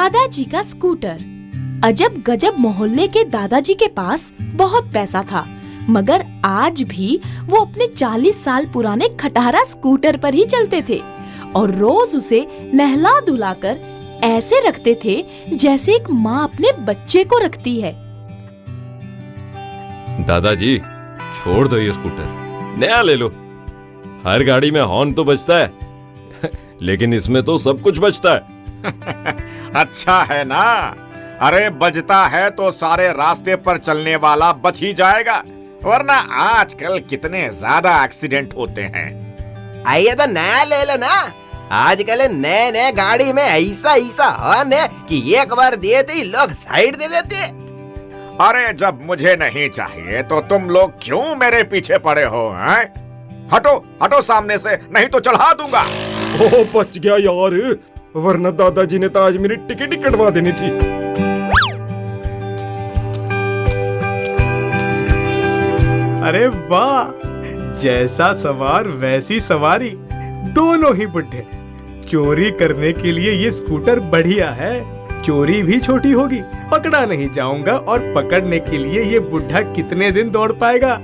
दादाजी का स्कूटर। अजब गजब मोहल्ले के दादाजी के पास बहुत पैसा था, मगर आज भी वो अपने 40 साल पुराने खटारा स्कूटर पर ही चलते थे और रोज उसे नहला धुलाकर ऐसे रखते थे जैसे एक माँ अपने बच्चे को रखती है। दादाजी, छोड़ दो ये स्कूटर, नया ले लो। हर गाड़ी में हॉर्न तो बजता है लेकिन इसमें तो सब कुछ बजता है। अच्छा है ना, अरे बजता है तो सारे रास्ते पर चलने वाला बच ही जाएगा, वरना आजकल कितने ज्यादा एक्सीडेंट होते हैं। आइए तो नया ले लो ना, आजकल नए नए गाड़ी में ऐसा ऐसा हॉर्न है कि एक बार दिए तो लोग साइड दे देते। अरे जब मुझे नहीं चाहिए तो तुम लोग क्यों मेरे पीछे पड़े हो हैं? हटो हटो सामने से, नहीं तो चढ़ा दूंगा। ओ बच गया यार, वरना दादाजी ने तो आज मेरी टिकट ही कटवा देनी थी। अरे वाह, जैसा सवार वैसी सवारी, दोनों ही बुढ़े। चोरी करने के लिए ये स्कूटर बढ़िया है, चोरी भी छोटी होगी, पकड़ा नहीं जाऊंगा और पकड़ने के लिए ये बुढ़ा कितने दिन दौड़ पाएगा।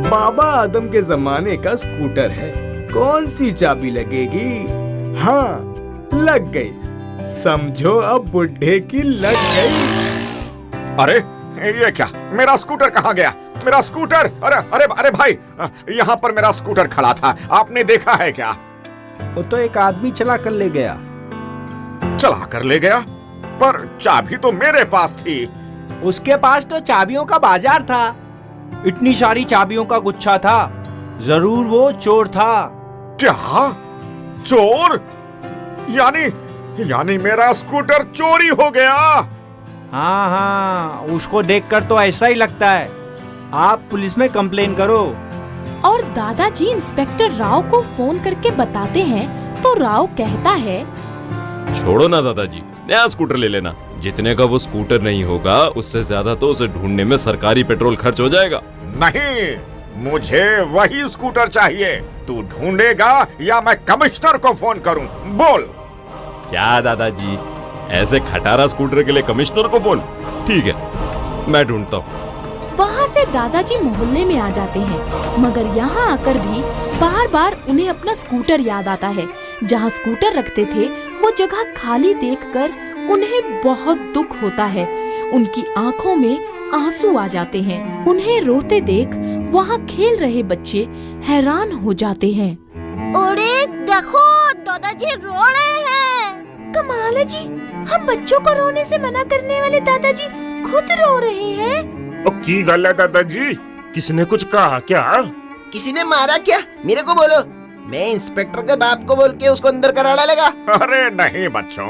बाबा आदम के जमाने का स्कूटर है, कौन सी चाबी लगेगी? हाँ, लग गई। समझो अब बुढ़े की लग गई। अरे ये क्या, मेरा स्कूटर कहाँ गया? मेरा स्कूटर! अरे अरे अरे भाई, यहाँ पर मेरा स्कूटर खड़ा था, आपने देखा है क्या? वो तो एक आदमी चला कर ले गया। चला कर ले गया? पर चाबी तो मेरे पास थी। उसके पास तो चाबियों का बाजार था, इतनी सारी चाबियों का गुच्छा था, जरूर वो चोर था। क्या? चोर? यानी मेरा स्कूटर चोरी हो गया? हाँ हाँ, उसको देखकर तो ऐसा ही लगता है। आप पुलिस में कंप्लेन करो। और दादाजी इंस्पेक्टर राव को फोन करके बताते हैं तो राव कहता है, छोड़ो ना दादाजी, नया स्कूटर ले लेना। जितने का वो स्कूटर नहीं होगा, उससे ज्यादा तो उसे ढूंढने में सरकारी पेट्रोल खर्च हो जाएगा। नहीं, मुझे वही स्कूटर चाहिए। तू ढूंढेगा या मैं कमिश्नर को फोन करूं? बोल। क्या दादाजी, ऐसे खटारा स्कूटर के लिए कमिश्नर को फोन? ठीक है, मैं ढूंढता हूँ। वहाँ से दादाजी मोहल्ले में आ जाते हैं, मगर यहाँ आकर भी बार बार उन्हें अपना स्कूटर याद आता है। जहाँ स्कूटर रखते थे वो जगह खाली देखकर उन्हें बहुत दुख होता है। उनकी आंखों में आंसू आ जाते हैं। उन्हें रोते देख वहाँ खेल रहे बच्चे हैरान हो जाते हैं। अरे देखो, दादाजी रो रहे हैं। कमाल है जी, हम बच्चों को रोने से मना करने वाले दादाजी खुद रो रहे हैं। की गल है दादाजी, किसने कुछ कहा क्या? किसी ने मारा क्या? मेरे को बोलो, मैं इंस्पेक्टर के बाप को बोल के उसको अंदर करा डालेगा। अरे नहीं बच्चों,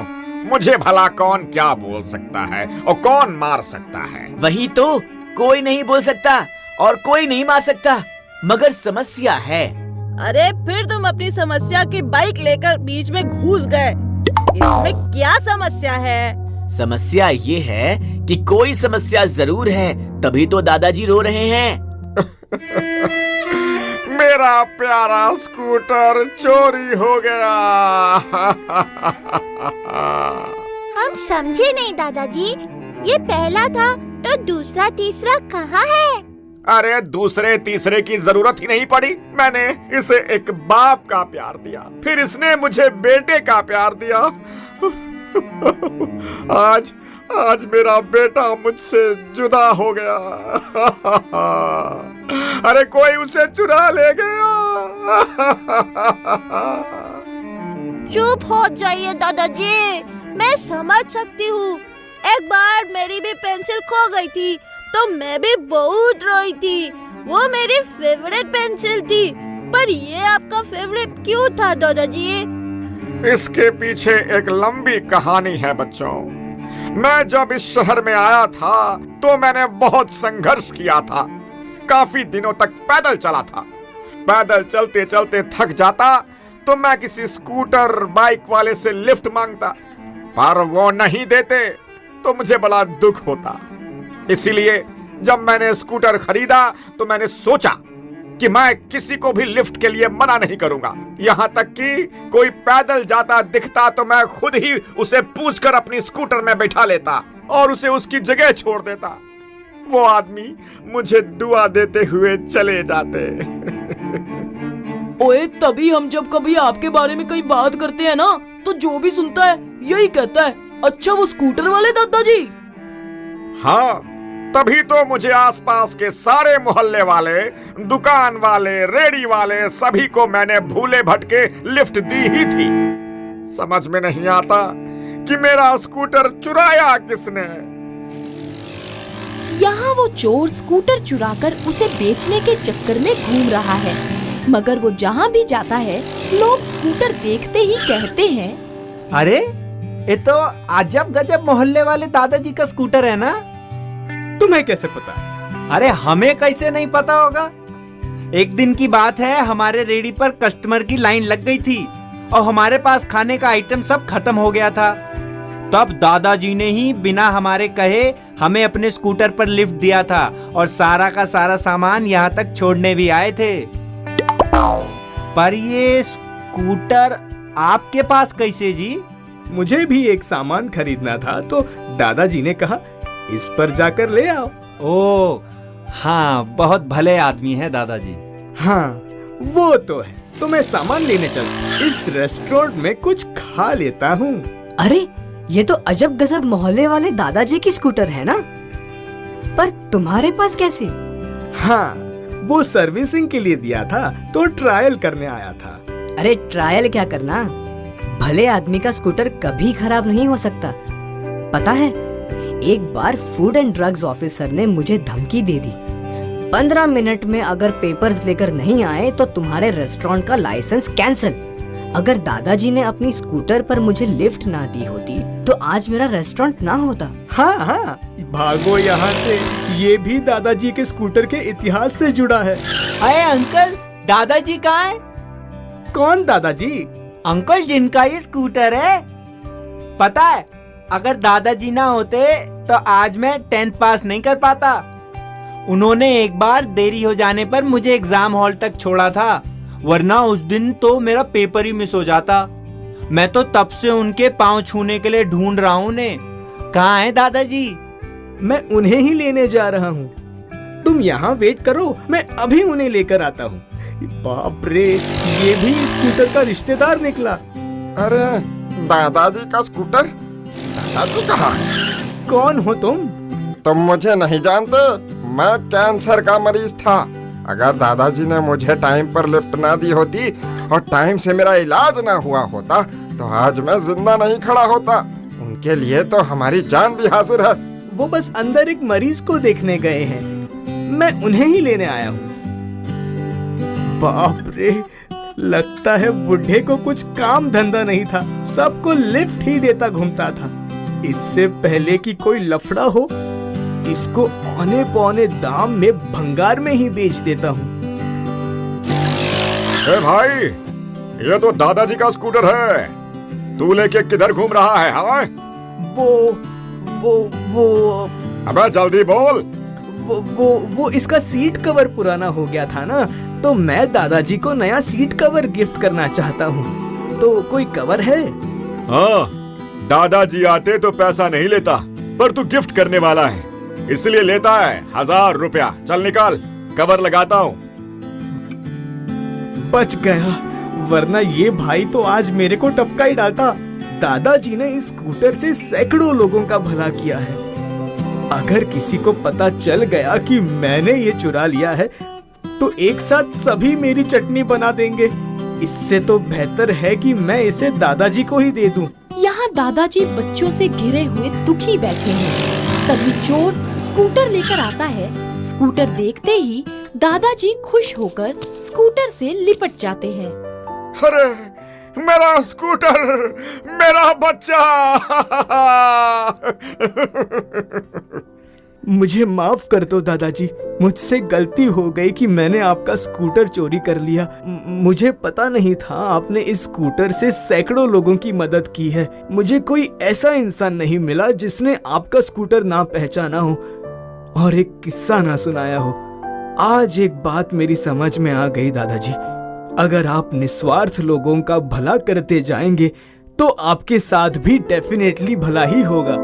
मुझे भला कौन क्या बोल सकता है और कौन मार सकता है? वही तो, कोई नहीं बोल सकता और कोई नहीं मार सकता, मगर समस्या है। अरे फिर तुम अपनी समस्या की बाइक लेकर बीच में घुस गए, इसमें क्या समस्या है? समस्या ये है कि कोई समस्या जरूर है, तभी तो दादाजी रो रहे हैं। मेरा प्यारा स्कूटर चोरी हो गया। हम समझे नहीं दादाजी, ये पहला था तो दूसरा तीसरा कहाँ है? अरे दूसरे तीसरे की जरूरत ही नहीं पड़ी। मैंने इसे एक बाप का प्यार दिया, फिर इसने मुझे बेटे का प्यार दिया। आज मेरा बेटा मुझसे जुदा हो गया। अरे कोई उसे चुरा ले गया। चुप हो जाइए दादाजी, मैं समझ सकती हूँ। एक बार मेरी भी पेंसिल खो गई थी तो मैं भी बहुत रोई थी। वो मेरी फेवरेट पेंसिल थी, पर ये आपका फेवरेट क्यों था दादाजी? इसके पीछे एक लंबी कहानी है बच्चों। मैं जब इस शहर में आया था तो मैंने बहुत संघर्ष किया था। काफी दिनों तक पैदल चला था। पैदल चलते चलते थक जाता तो मैं किसी स्कूटर बाइक वाले से लिफ्ट मांगता, पर वो नहीं देते तो मुझे बड़ा दुख होता। इसीलिए जब मैंने स्कूटर खरीदा तो मैंने सोचा कि मैं किसी को भी लिफ्ट के लिए मना नहीं करूंगा। यहाँ तक कि कोई पैदल जाता दिखता तो मैं खुद ही उसे पूछकर अपनी स्कूटर में बैठा लेता और उसे उसकी जगह छोड़ देता। वो आदमी मुझे दुआ देते हुए चले जाते। ओए, तभी हम जब कभी आपके बारे में कई बात करते हैं ना, तो जो भी सुनता है यही कहता है, अच्छा वो स्कूटर वाले दादाजी। हाँ, तभी तो मुझे आसपास के सारे मोहल्ले वाले, दुकान वाले, रेडी वाले सभी को मैंने भूले भटके लिफ्ट दी ही थी। समझ में नहीं आता कि मेरा स्कूटर चुराया किसने। यहाँ वो चोर स्कूटर चुराकर उसे बेचने के चक्कर में घूम रहा है, मगर वो जहाँ भी जाता है लोग स्कूटर देखते ही कहते हैं, अरे ये तो अजब गजब मोहल्ले वाले दादाजी का स्कूटर है ना। तुम्हें कैसे पता? अरे हमें कैसे नहीं पता होगा। एक दिन की बात है, हमारे रेडी पर कस्टमर की लाइन लग गई थी और हमारे पास खाने का आइटम सब खत्म हो गया था। तब दादाजी ने ही बिना हमारे कहे हमें अपने स्कूटर पर लिफ्ट दिया था और सारा का सारा सामान यहाँ तक छोड़ने भी आए थे। पर ये स्कूटर आपके पास कैसे जी? मुझे भी एक सामान खरीदना था तो दादाजी ने कहा इस पर जाकर ले आओ। ओ हाँ, बहुत भले आदमी है दादाजी। हाँ वो तो है, तो मैं सामान लेने चल, इस रेस्टोरेंट में कुछ खा लेता हूँ। अरे ये तो अजब गजब मोहल्ले वाले दादाजी की स्कूटर है ना, पर तुम्हारे पास कैसे? हाँ, वो सर्विसिंग के लिए दिया था तो ट्रायल करने आया था। अरे ट्रायल क्या करना, भले आदमी का स्कूटर कभी खराब नहीं हो सकता। पता है, एक बार फूड एंड ड्रग्स ऑफिसर ने मुझे धमकी दे दी, 15 मिनट में अगर पेपर्स लेकर नहीं आए तो तुम्हारे रेस्टोरेंट का लाइसेंस कैंसिल। अगर दादाजी ने अपनी स्कूटर पर मुझे लिफ्ट ना दी होती तो आज मेरा रेस्टोरेंट ना होता। हाँ हाँ, भागो यहाँ से, ये भी दादाजी के स्कूटर के इतिहास से जुड़ा है। अरे अंकल, दादाजी कहाँ है? कौन दादाजी? अंकल जिनका ये स्कूटर है। पता है, अगर दादाजी ना होते तो आज मैं 10th पास नहीं कर पाता। उन्होंने एक बार देरी हो जाने पर मुझे एग्जाम हॉल तक छोड़ा था, वरना उस दिन तो मेरा पेपर ही मिस हो जाता। मैं तो तब से उनके पांव छूने के लिए ढूंढ रहा हूँ उन्हें। कहाँ है दादाजी? मैं उन्हें ही लेने जा रहा हूँ, तुम यहाँ वेट करो, मैं अभी उन्हें लेकर आता हूँ। बाप रे, ये भी स्कूटर का रिश्तेदार निकला। अरे दादाजी का स्कूटर? दादाजी कहाँ है? कौन हो तुम? तुम मुझे नहीं जानते, मैं कैंसर का मरीज था। अगर दादाजी ने मुझे टाइम पर लिफ्ट ना दी होती और टाइम से मेरा इलाज ना हुआ होता तो आज मैं जिंदा नहीं खड़ा होता। उनके लिए तो हमारी जान भी हाजिर है। वो बस अंदर एक मरीज को देखने गए हैं, मैं उन्हें ही लेने आया हूँ। बाप रे, लगता है बुढ़े को कुछ काम धंधा नहीं था, सबको लिफ्ट ही देता घूमता था। इससे पहले कि कोई लफड़ा हो, इसको औने पौने दाम में भंगार में ही बेच देता हूँ। भाई, ये तो दादाजी का स्कूटर है, तू लेके किधर घूम रहा है? हाँ? वो अबे जल्दी बोल। वो इसका सीट कवर पुराना हो गया था ना, तो मैं दादाजी को नया सीट कवर गिफ्ट करना चाहता हूँ। तो कोई कवर है? हाँ, दादाजी आते तो पैसा नहीं लेता, पर तू गिफ्ट करने वाला है इसलिए लेता है 1000 रुपया। चल निकाल, कवर लगाता हूँ। बच गया, वरना ये भाई तो आज मेरे को टपका ही डालता। दादाजी ने इस स्कूटर से सैकड़ों लोगों का भला किया है। अगर किसी को पता चल गया कि मैंने ये चुरा लिया है तो एक साथ सभी मेरी चटनी बना देंगे। इससे तो बेहतर है कि मैं इसे दादाजी को ही दे दूं। यहाँ दादाजी बच्चों से घिरे हुए दुखी बैठे हैं। तभी चोर स्कूटर लेकर आता है। स्कूटर देखते ही दादाजी खुश होकर स्कूटर से लिपट जाते हैं। अरे मेरा स्कूटर, मेरा बच्चा! मुझे माफ कर दो दादाजी, मुझसे गलती हो गई कि मैंने आपका स्कूटर चोरी कर लिया। मुझे पता नहीं था आपने इस स्कूटर से सैकड़ों लोगों की मदद की है। मुझे कोई ऐसा इंसान नहीं मिला जिसने आपका स्कूटर ना पहचाना हो और एक किस्सा ना सुनाया हो। आज एक बात मेरी समझ में आ गई दादाजी। अगर आप निस्वार्थ लोगों का भला करते जाएंगे तो आपके साथ भी डेफिनेटली भला ही होगा।